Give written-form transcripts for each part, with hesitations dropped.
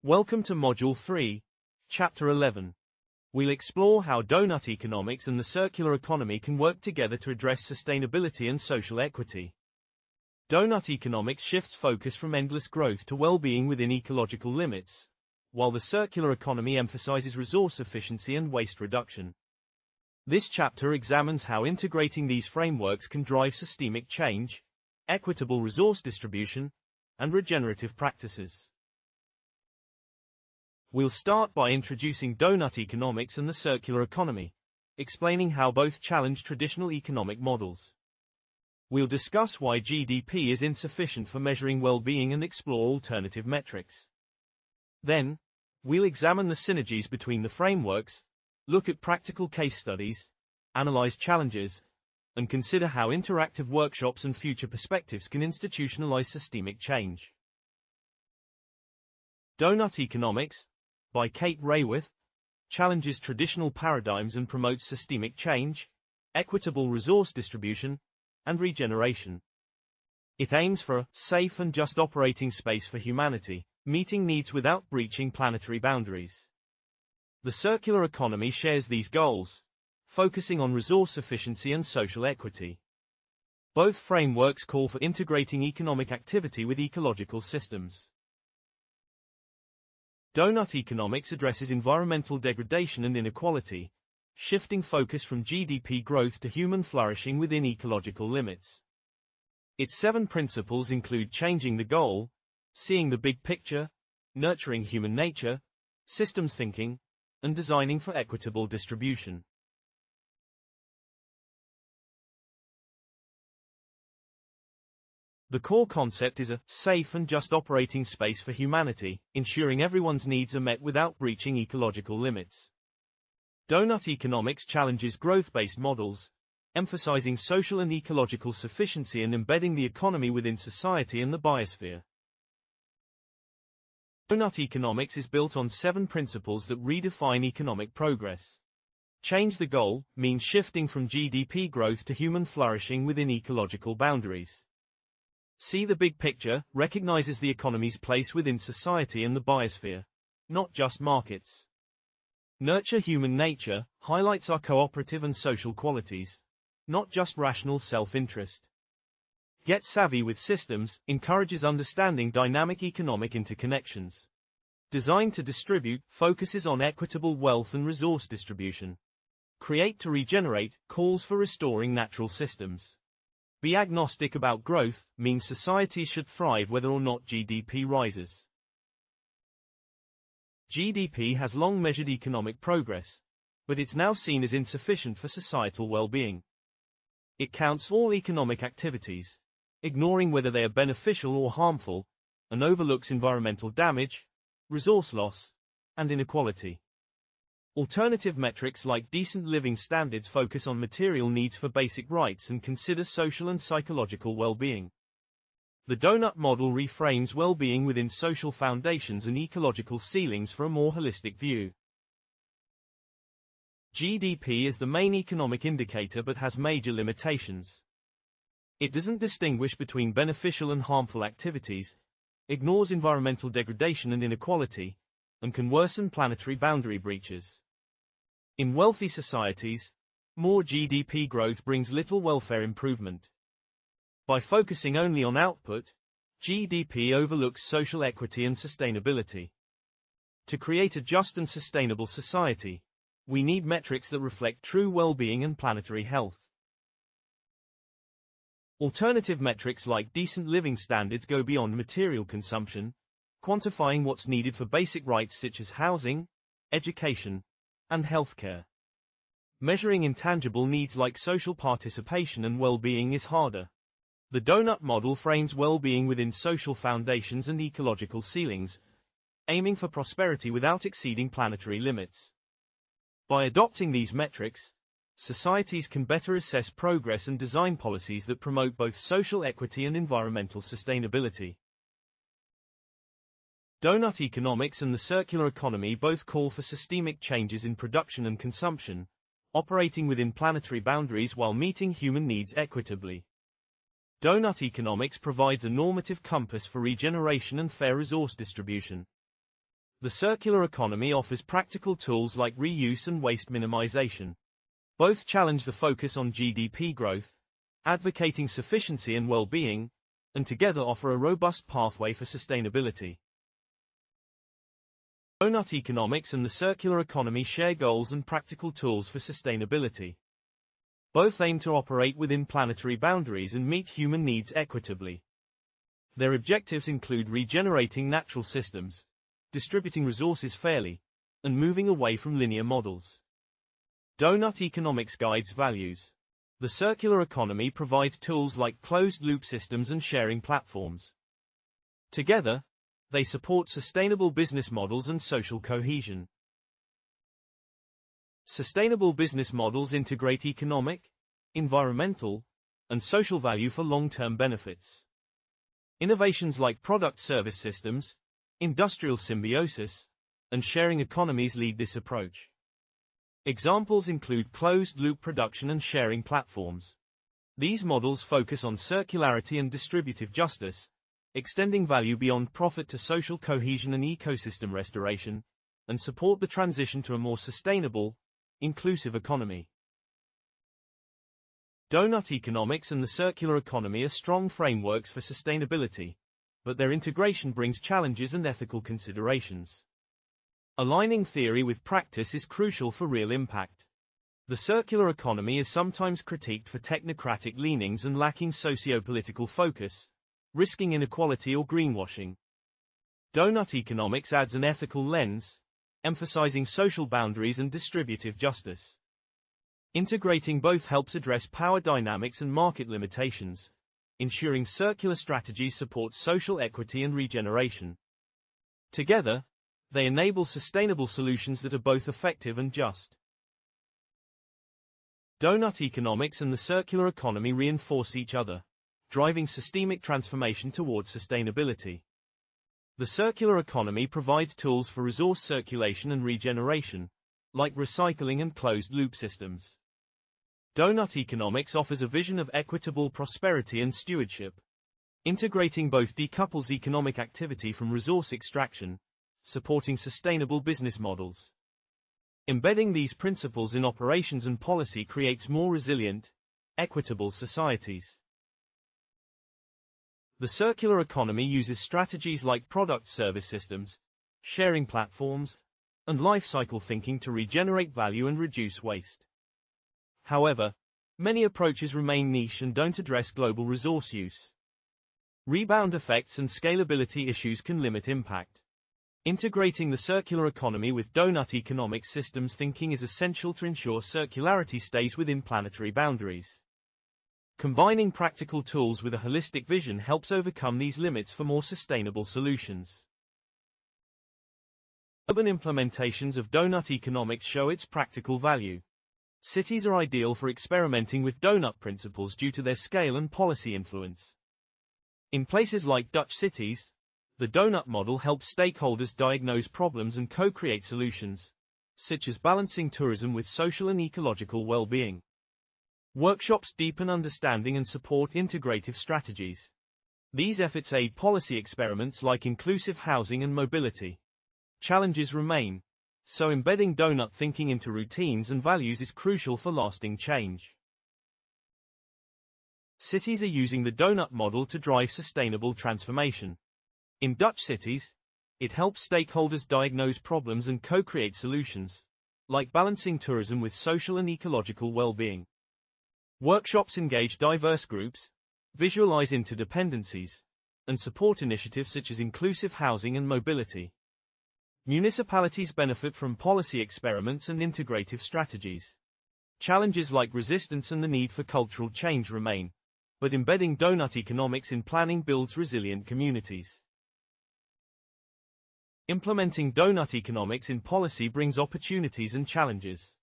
Welcome to Module 3, Chapter 11. We'll explore how doughnut economics and the circular economy can work together to address sustainability and social equity. Doughnut economics shifts focus from endless growth to well-being within ecological limits, while the circular economy emphasizes resource efficiency and waste reduction. This chapter examines how integrating these frameworks can drive systemic change, equitable resource distribution, and regenerative practices. We'll start by introducing doughnut economics and the circular economy, explaining how both challenge traditional economic models. We'll discuss why GDP is insufficient for measuring well-being and explore alternative metrics. Then, we'll examine the synergies between the frameworks, look at practical case studies, analyze challenges, and consider how interactive workshops and future perspectives can institutionalize systemic change. Doughnut Economics, by Kate Raworth, challenges traditional paradigms and promotes systemic change, equitable resource distribution, and regeneration. It aims for a safe and just operating space for humanity, meeting needs without breaching planetary boundaries. The circular economy shares these goals, focusing on resource efficiency and social equity. Both frameworks call for integrating economic activity with ecological systems. Doughnut economics addresses environmental degradation and inequality, shifting focus from GDP growth to human flourishing within ecological limits. Its 7 principles include changing the goal, seeing the big picture, nurturing human nature, systems thinking, and designing for equitable distribution. The core concept is a safe and just operating space for humanity, ensuring everyone's needs are met without breaching ecological limits. Doughnut economics challenges growth-based models, emphasizing social and ecological sufficiency and embedding the economy within society and the biosphere. Doughnut economics is built on 7 principles that redefine economic progress. Change the goal means shifting from GDP growth to human flourishing within ecological boundaries. See the big picture recognizes the economy's place within society and the biosphere, not just markets. Nurture human nature highlights our cooperative and social qualities, not just rational self-interest. Get savvy with systems encourages understanding dynamic economic interconnections. Design to distribute focuses on equitable wealth and resource distribution. Create to regenerate calls for restoring natural systems. Be agnostic about growth means societies should thrive whether or not GDP rises. GDP has long measured economic progress, but it's now seen as insufficient for societal well-being. It counts all economic activities, ignoring whether they are beneficial or harmful, and overlooks environmental damage, resource loss, and inequality. Alternative metrics like decent living standards focus on material needs for basic rights and consider social and psychological well-being. The doughnut model reframes well-being within social foundations and ecological ceilings for a more holistic view. GDP is the main economic indicator but has major limitations. It doesn't distinguish between beneficial and harmful activities, ignores environmental degradation and inequality, and can worsen planetary boundary breaches. In wealthy societies, more GDP growth brings little welfare improvement. By focusing only on output, GDP overlooks social equity and sustainability. To create a just and sustainable society, we need metrics that reflect true well-being and planetary health. Alternative metrics like decent living standards go beyond material consumption, quantifying what's needed for basic rights such as housing, education, and healthcare. Measuring intangible needs like social participation and well-being is harder. The doughnut model frames well-being within social foundations and ecological ceilings, aiming for prosperity without exceeding planetary limits. By adopting these metrics, societies can better assess progress and design policies that promote both social equity and environmental sustainability. Doughnut economics and the circular economy both call for systemic changes in production and consumption, operating within planetary boundaries while meeting human needs equitably. Doughnut economics provides a normative compass for regeneration and fair resource distribution. The circular economy offers practical tools like reuse and waste minimization. Both challenge the focus on GDP growth, advocating sufficiency and well-being, and together offer a robust pathway for sustainability. Doughnut economics and the circular economy share goals and practical tools for sustainability. Both aim to operate within planetary boundaries and meet human needs equitably. Their objectives include regenerating natural systems, distributing resources fairly, and moving away from linear models. Doughnut economics guides values. The circular economy provides tools like closed-loop systems and sharing platforms. Together, they support sustainable business models and social cohesion. Sustainable business models integrate economic, environmental, and social value for long-term benefits. Innovations like product-service systems, industrial symbiosis, and sharing economies lead this approach. Examples include closed-loop production and sharing platforms. These models focus on circularity and distributive justice, extending value beyond profit to social cohesion and ecosystem restoration, and support the transition to a more sustainable, inclusive economy. Doughnut economics and the circular economy are strong frameworks for sustainability, but their integration brings challenges and ethical considerations. Aligning theory with practice is crucial for real impact. The circular economy is sometimes critiqued for technocratic leanings and lacking socio-political focus, risking inequality or greenwashing. Doughnut economics adds an ethical lens, emphasizing social boundaries and distributive justice. Integrating both helps address power dynamics and market limitations, ensuring circular strategies support social equity and regeneration. Together, they enable sustainable solutions that are both effective and just. Doughnut economics and the circular economy reinforce each other, driving systemic transformation towards sustainability. The circular economy provides tools for resource circulation and regeneration, like recycling and closed-loop systems. Doughnut economics offers a vision of equitable prosperity and stewardship. Integrating both decouples economic activity from resource extraction, supporting sustainable business models. Embedding these principles in operations and policy creates more resilient, equitable societies. The circular economy uses strategies like product-service systems, sharing platforms, and life cycle thinking to regenerate value and reduce waste. However, many approaches remain niche and don't address global resource use. Rebound effects and scalability issues can limit impact. Integrating the circular economy with Doughnut economic systems thinking is essential to ensure circularity stays within planetary boundaries. Combining practical tools with a holistic vision helps overcome these limits for more sustainable solutions. Urban implementations of Doughnut economics show its practical value. Cities are ideal for experimenting with Doughnut principles due to their scale and policy influence. In places like Dutch cities, the Doughnut model helps stakeholders diagnose problems and co-create solutions, such as balancing tourism with social and ecological well-being. Workshops deepen understanding and support integrative strategies. These efforts aid policy experiments like inclusive housing and mobility. Challenges remain, so embedding Doughnut thinking into routines and values is crucial for lasting change. Cities are using the Doughnut model to drive sustainable transformation. In Dutch cities, it helps stakeholders diagnose problems and co-create solutions, like balancing tourism with social and ecological well-being. Workshops engage diverse groups, visualize interdependencies, and support initiatives such as inclusive housing and mobility. Municipalities benefit from policy experiments and integrative strategies. Challenges like resistance and the need for cultural change remain, but embedding Doughnut economics in planning builds resilient communities. Implementing Doughnut economics in policy brings opportunities and challenges.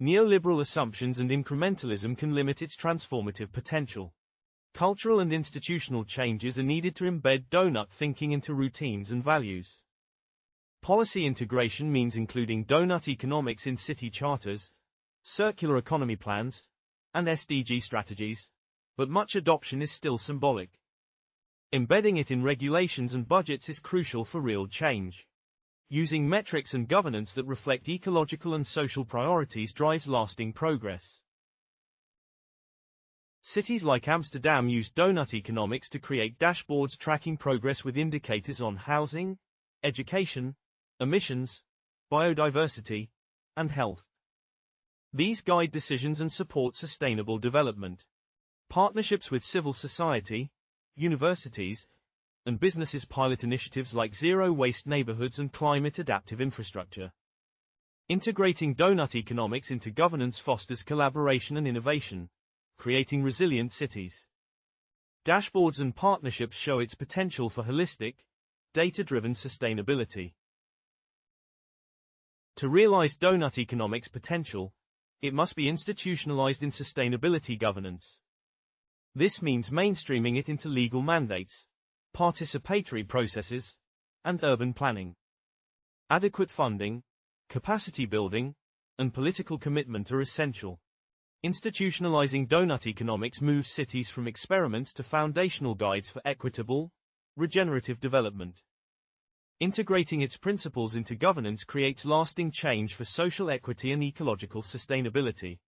Neoliberal assumptions and incrementalism can limit its transformative potential. Cultural and institutional changes are needed to embed Doughnut thinking into routines and values. Policy integration means including Doughnut economics in city charters, circular economy plans, and SDG strategies, but much adoption is still symbolic. Embedding it in regulations and budgets is crucial for real change. Using metrics and governance that reflect ecological and social priorities drives lasting progress. Cities like Amsterdam use Doughnut economics to create dashboards tracking progress with indicators on housing, education, emissions, biodiversity, and health. These guide decisions and support sustainable development. Partnerships with civil society, universities, and businesses pilot initiatives like zero-waste neighborhoods and climate-adaptive infrastructure. Integrating Doughnut economics into governance fosters collaboration and innovation, creating resilient cities. Dashboards and partnerships show its potential for holistic, data-driven sustainability. To realize Doughnut economics' potential, it must be institutionalized in sustainability governance. This means mainstreaming it into legal mandates, participatory processes, and urban planning. Adequate funding, capacity building, and political commitment are essential. Institutionalizing Doughnut economics moves cities from experiments to foundational guides for equitable, regenerative development. Integrating its principles into governance creates lasting change for social equity and ecological sustainability.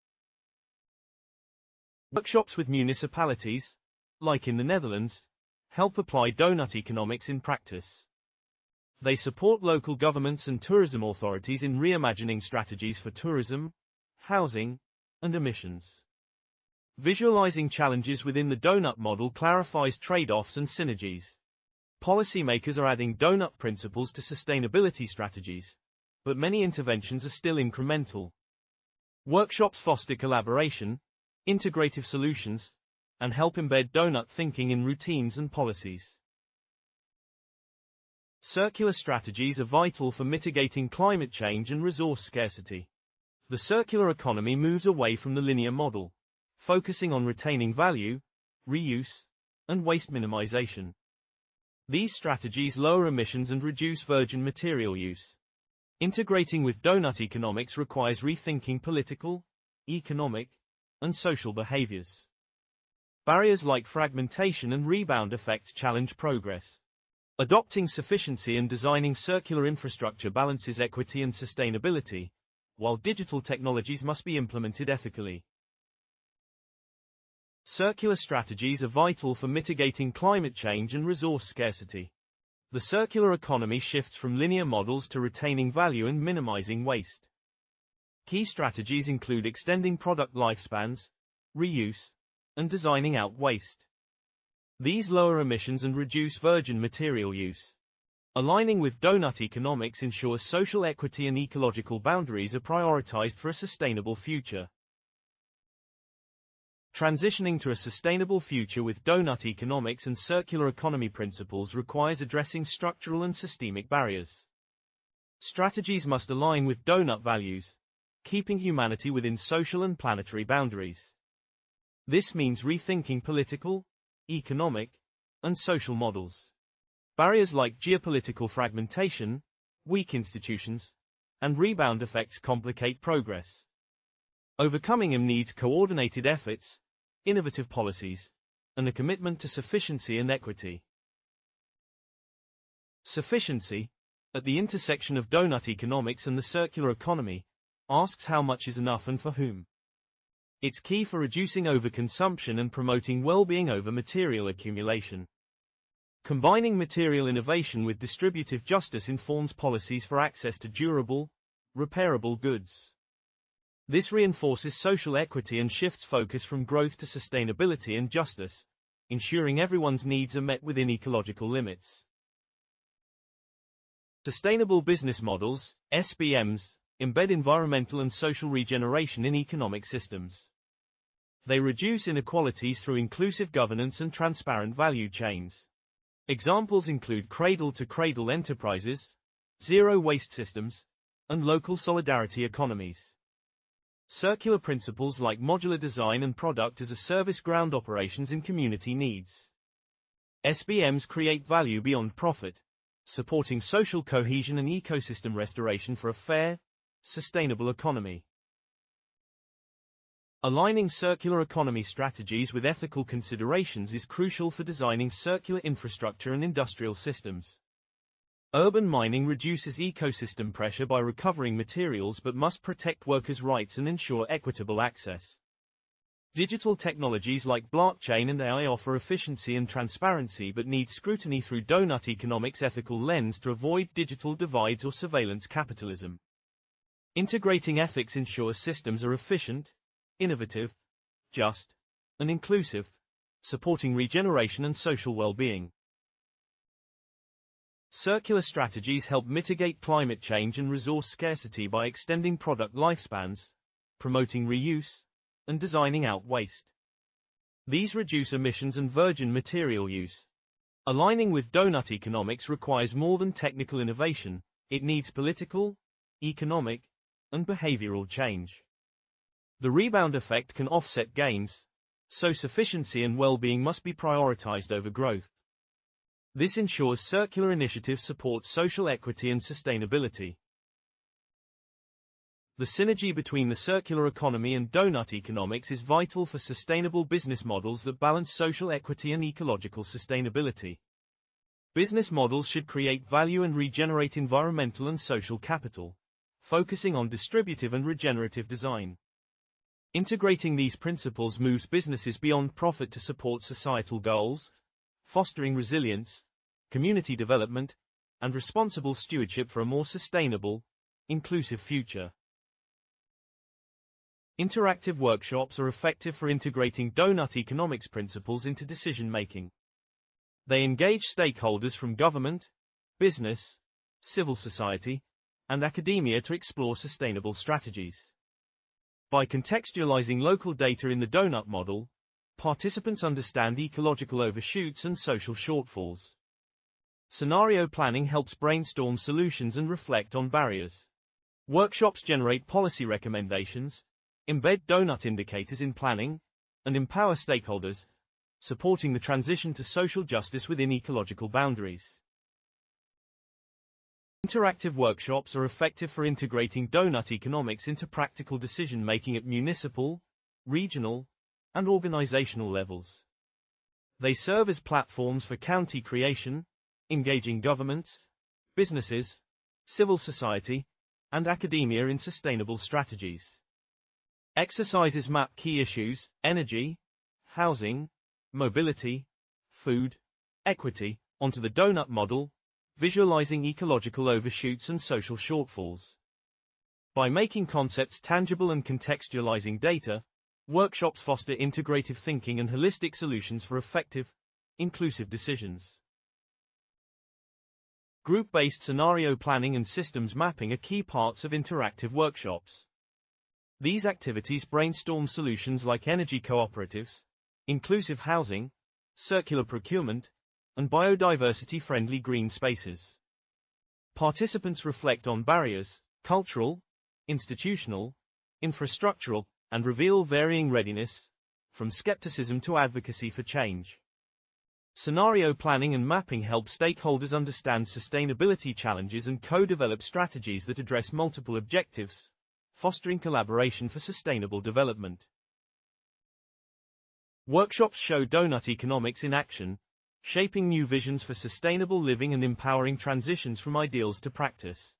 Workshops with municipalities, like in the Netherlands, help apply Doughnut economics in practice. They support local governments and tourism authorities in reimagining strategies for tourism, housing, and emissions. Visualizing challenges within the Doughnut model clarifies trade-offs and synergies. Policymakers are adding Doughnut principles to sustainability strategies, but many interventions are still incremental. Workshops foster collaboration, integrative solutions, and help embed Doughnut thinking in routines and policies. Circular strategies are vital for mitigating climate change and resource scarcity. The circular economy moves away from the linear model, focusing on retaining value, reuse, and waste minimization. These strategies lower emissions and reduce virgin material use. Integrating with Doughnut economics requires rethinking political, economic, and social behaviors. Barriers like fragmentation and rebound effects challenge progress. Adopting sufficiency and designing circular infrastructure balances equity and sustainability, while digital technologies must be implemented ethically. Circular strategies are vital for mitigating climate change and resource scarcity. The circular economy shifts from linear models to retaining value and minimizing waste. Key strategies include extending product lifespans, reuse, and designing out waste. These lower emissions and reduce virgin material use. Aligning with Doughnut economics ensures social equity and ecological boundaries are prioritized for a sustainable future. Transitioning to a sustainable future with Doughnut economics and circular economy principles requires addressing structural and systemic barriers. Strategies must align with Doughnut values, keeping humanity within social and planetary boundaries. This means rethinking political, economic, and social models. Barriers like geopolitical fragmentation, weak institutions, and rebound effects complicate progress. Overcoming them needs coordinated efforts, innovative policies, and a commitment to sufficiency and equity. Sufficiency, at the intersection of Doughnut economics and the circular economy, asks how much is enough and for whom. It's key for reducing overconsumption and promoting well-being over material accumulation. Combining material innovation with distributive justice informs policies for access to durable, repairable goods. This reinforces social equity and shifts focus from growth to sustainability and justice, ensuring everyone's needs are met within ecological limits. Sustainable business models, SBMs, embed environmental and social regeneration in economic systems. They reduce inequalities through inclusive governance and transparent value chains. Examples include cradle-to-cradle enterprises, zero-waste systems, and local solidarity economies. Circular principles like modular design and product as a service ground operations in community needs. SBMs create value beyond profit, supporting social cohesion and ecosystem restoration for a fair, sustainable economy. Aligning circular economy strategies with ethical considerations is crucial for designing circular infrastructure and industrial systems. Urban mining reduces ecosystem pressure by recovering materials but must protect workers' rights and ensure equitable access. Digital technologies like blockchain and AI offer efficiency and transparency but need scrutiny through Doughnut economics' ethical lens to avoid digital divides or surveillance capitalism. Integrating ethics ensures systems are efficient, innovative, just, and inclusive, supporting regeneration and social well-being. Circular strategies help mitigate climate change and resource scarcity by extending product lifespans, promoting reuse, and designing out waste. These reduce emissions and virgin material use. Aligning with Doughnut economics requires more than technical innovation, it needs political, economic, and behavioral change. The rebound effect can offset gains, so sufficiency and well-being must be prioritized over growth. This ensures circular initiatives support social equity and sustainability. The synergy between the circular economy and Doughnut economics is vital for sustainable business models that balance social equity and ecological sustainability. Business models should create value and regenerate environmental and social capital, focusing on distributive and regenerative design. Integrating these principles moves businesses beyond profit to support societal goals, fostering resilience, community development, and responsible stewardship for a more sustainable, inclusive future. Interactive workshops are effective for integrating Doughnut economics principles into decision-making. They engage stakeholders from government, business, civil society, and academia to explore sustainable strategies. By contextualizing local data in the Doughnut model, participants understand ecological overshoots and social shortfalls. Scenario planning helps brainstorm solutions and reflect on barriers. Workshops generate policy recommendations, embed Doughnut indicators in planning, and empower stakeholders, supporting the transition to social justice within ecological boundaries. Interactive workshops are effective for integrating Doughnut economics into practical decision-making at municipal, regional, and organizational levels. They serve as platforms for county creation, engaging governments, businesses, civil society, and academia in sustainable strategies. Exercises map key issues: energy, housing, mobility, food, equity, onto the Doughnut model, visualizing ecological overshoots and social shortfalls. By making concepts tangible and contextualizing data, workshops foster integrative thinking and holistic solutions for effective, inclusive decisions. Group-based scenario planning and systems mapping are key parts of interactive workshops. These activities brainstorm solutions like energy cooperatives, inclusive housing, circular procurement, and biodiversity-friendly green spaces. Participants reflect on barriers, cultural, institutional, infrastructural, and reveal varying readiness, from skepticism to advocacy for change. Scenario planning and mapping help stakeholders understand sustainability challenges and co-develop strategies that address multiple objectives, fostering collaboration for sustainable development. Workshops show Doughnut economics in action, shaping new visions for sustainable living and empowering transitions from ideals to practice.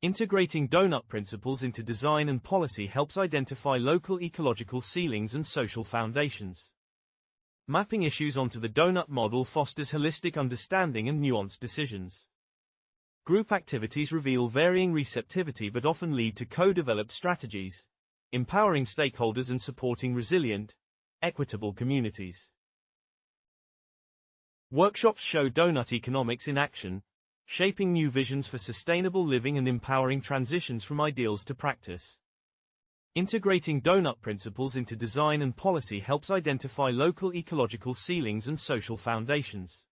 Integrating Doughnut principles into design and policy helps identify local ecological ceilings and social foundations. Mapping issues onto the Doughnut model fosters holistic understanding and nuanced decisions. Group activities reveal varying receptivity but often lead to co-developed strategies, empowering stakeholders and supporting resilient, equitable communities. Workshops show Doughnut economics in action, shaping new visions for sustainable living and empowering transitions from ideals to practice. Integrating Doughnut principles into design and policy helps identify local ecological ceilings and social foundations.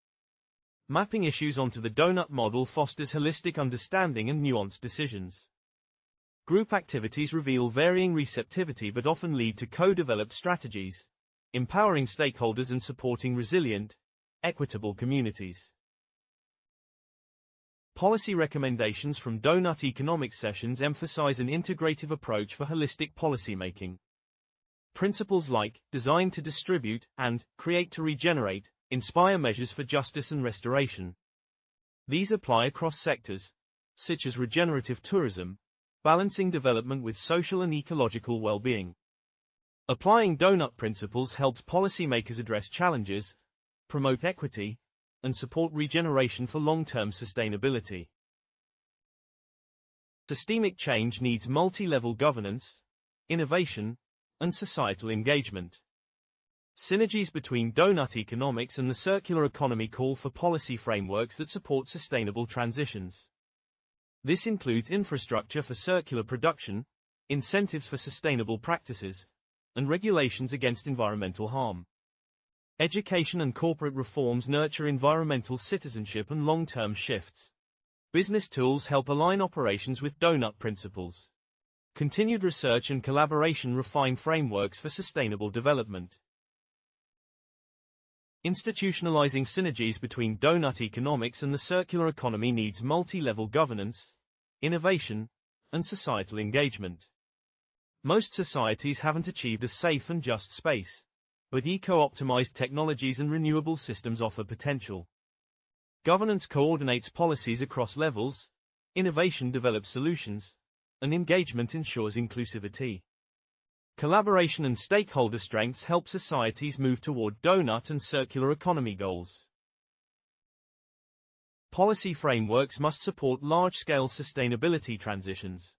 Mapping issues onto the Doughnut model fosters holistic understanding and nuanced decisions. Group activities reveal varying receptivity but often lead to co-developed strategies, empowering stakeholders and supporting resilient, equitable communities. Policy recommendations from Doughnut economics sessions emphasize an integrative approach for holistic policymaking. Principles like design to distribute and create to regenerate inspire measures for justice and restoration. These apply across sectors, such as regenerative tourism, balancing development with social and ecological well-being. Applying Doughnut principles helps policymakers address challenges, promote equity, and support regeneration for long-term sustainability. Systemic change needs multi-level governance, innovation, and societal engagement. Synergies between Doughnut economics and the circular economy call for policy frameworks that support sustainable transitions. This includes infrastructure for circular production, incentives for sustainable practices, and regulations against environmental harm. Education and corporate reforms nurture environmental citizenship and long-term shifts. Business tools help align operations with Doughnut principles. Continued research and collaboration refine frameworks for sustainable development. Institutionalizing synergies between Doughnut economics and the circular economy needs multi-level governance, innovation, and societal engagement. Most societies haven't achieved a safe and just space, but eco-optimized technologies and renewable systems offer potential. Governance coordinates policies across levels, innovation develops solutions, and engagement ensures inclusivity. Collaboration and stakeholder strengths help societies move toward Doughnut and circular economy goals. Policy frameworks must support large-scale sustainability transitions.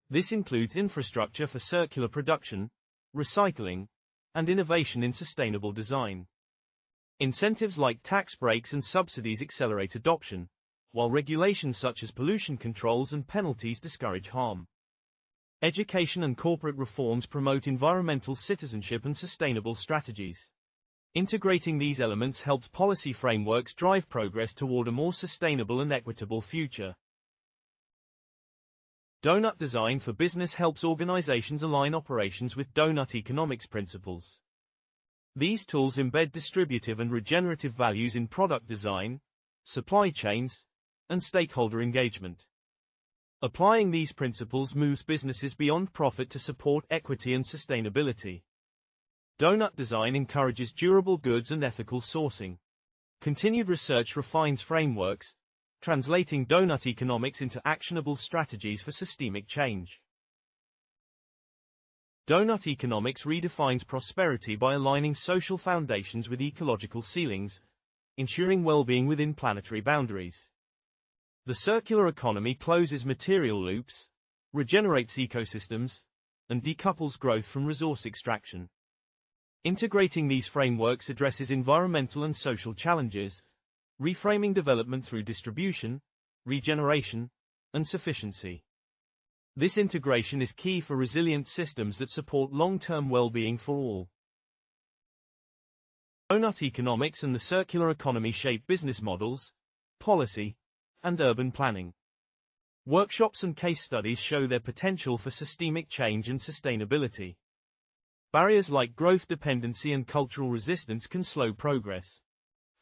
This includes infrastructure for circular production, recycling, and innovation in sustainable design. Incentives like tax breaks and subsidies accelerate adoption, while regulations such as pollution controls and penalties discourage harm. Education and corporate reforms promote environmental citizenship and sustainable strategies. Integrating these elements helps policy frameworks drive progress toward a more sustainable and equitable future. Doughnut design for business helps organizations align operations with Doughnut economics principles. These tools embed distributive and regenerative values in product design, supply chains, and stakeholder engagement. Applying these principles moves businesses beyond profit to support equity and sustainability. Doughnut design encourages durable goods and ethical sourcing. Continued research refines frameworks, translating Doughnut economics into actionable strategies for systemic change. Doughnut economics redefines prosperity by aligning social foundations with ecological ceilings, ensuring well-being within planetary boundaries. The circular economy closes material loops, regenerates ecosystems, and decouples growth from resource extraction. Integrating these frameworks addresses environmental and social challenges, reframing development through distribution, regeneration, and sufficiency. This integration is key for resilient systems that support long-term well-being for all. Doughnut economics and the circular economy shape business models, policy, and urban planning. Workshops and case studies show their potential for systemic change and sustainability. Barriers like growth dependency and cultural resistance can slow progress.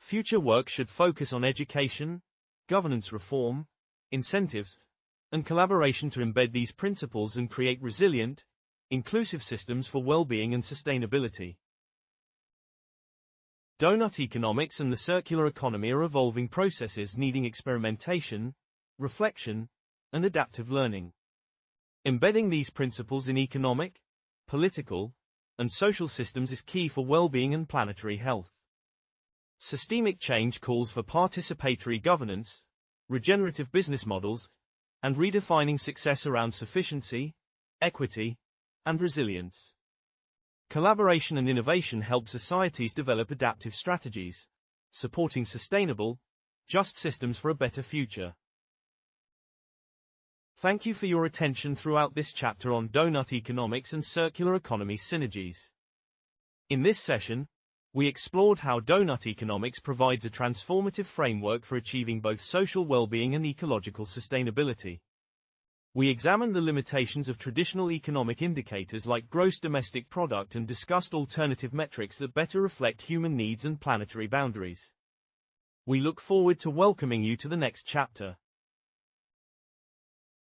Future work should focus on education, governance reform, incentives, and collaboration to embed these principles and create resilient, inclusive systems for well-being and sustainability. Doughnut economics and the circular economy are evolving processes needing experimentation, reflection, and adaptive learning. Embedding these principles in economic, political, and social systems is key for well-being and planetary health. Systemic change calls for participatory governance, regenerative business models, and redefining success around sufficiency, equity, and resilience. Collaboration and innovation help societies develop adaptive strategies, supporting sustainable, just systems for a better future. Thank you for your attention throughout this chapter on Doughnut economics and circular economy synergies. In this session, we explored how Doughnut economics provides a transformative framework for achieving both social well-being and ecological sustainability. We examined the limitations of traditional economic indicators like gross domestic product and discussed alternative metrics that better reflect human needs and planetary boundaries. We look forward to welcoming you to the next chapter.